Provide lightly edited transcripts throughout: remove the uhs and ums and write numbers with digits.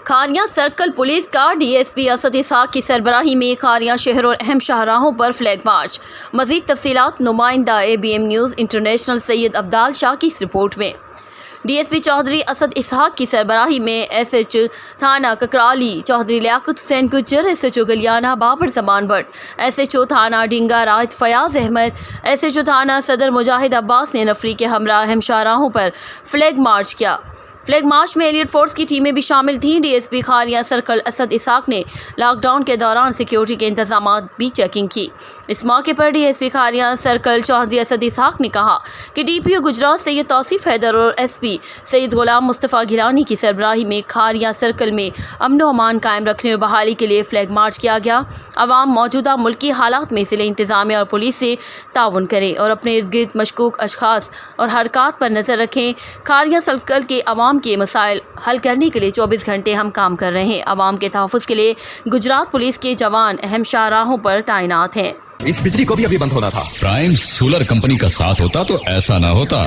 Khariyan circle police का DSP Asad इसहाक की सरबराही में खारियां शहर और अहम शाहराहों पर फ्लैग मार्च। मजीद तफसीलात नुमाइंदा ABM news international Syed Abdal Shah की इस रिपोर्ट में। डीएसपी चौधरी असद इसहाक की सरबराही में SH थाना ककराली चौधरी लियाकत हुसैन गुज्जर, SHO गलियाना बाबर जमान भट्ट, SHO थाना ढिंगा राज फयाज अहमद, SHO थाना सदर मुजाहिद अब्बास ने नफरी के हमरा अहम शाहराहों पर फ्लैग मार्च किया। फ्लैग मार्च में एलियट फोर्स की टीमें भी शामिल थीं। डीएसपी खारियां सर्कल असद इसहाक ने लॉकडाउन के दौरान सिक्योरिटी के इंतजाम भी चेकिंग की। इस मौके पर डीएसपी खारियां सर्कल चौधरी असद इसहाक ने कहा कि DPO गुजरात सैयद तौसीफ हैदर और SP सैयद गुलाम मुस्तफ़ा गिलानी की सरबराही में खारियां सर्कल में अमन व अमान कायम रखने और बहाली के लिए फ्लैग मार्च किया गया। अवाम मौजूदा मुल्की हालात में ज़िले इंतजामिया और पुलिस से ताउन करें और अपने इर्द गिर्द मशकूक अशखास और हरकत पर नज़र रखें। खारियां सर्कल के अवाम के मसाइल हल करने के लिए 24 घंटे हम काम कर रहे हैं। अवाम के तहफ़्फ़ुज़ के लिए गुजरात पुलिस के जवान अहम शाहराहों पर तैनात हैं। इस बिजली को भी अभी बंद होना था। प्राइम सोलर कंपनी का साथ होता तो ऐसा ना होता।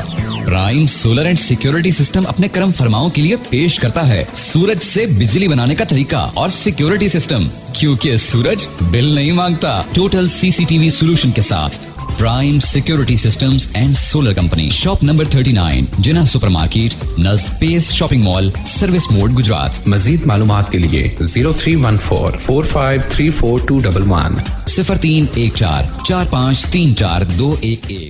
Prime solar and security system अपने कर्म फरमाओं के लिए पेश करता है सूरज से बिजली बनाने का तरीका और सिक्योरिटी सिस्टम, क्योंकि सूरज बिल नहीं मांगता। टोटल CCTV सोल्यूशन के साथ prime security systems and solar company, shop number 39, Jinnah supermarket, नज़दीक पेस शॉपिंग मॉल, सर्विस मोड, गुजरात। मजीद मालूमात के लिए 0314 4534 211 0314 4534 211।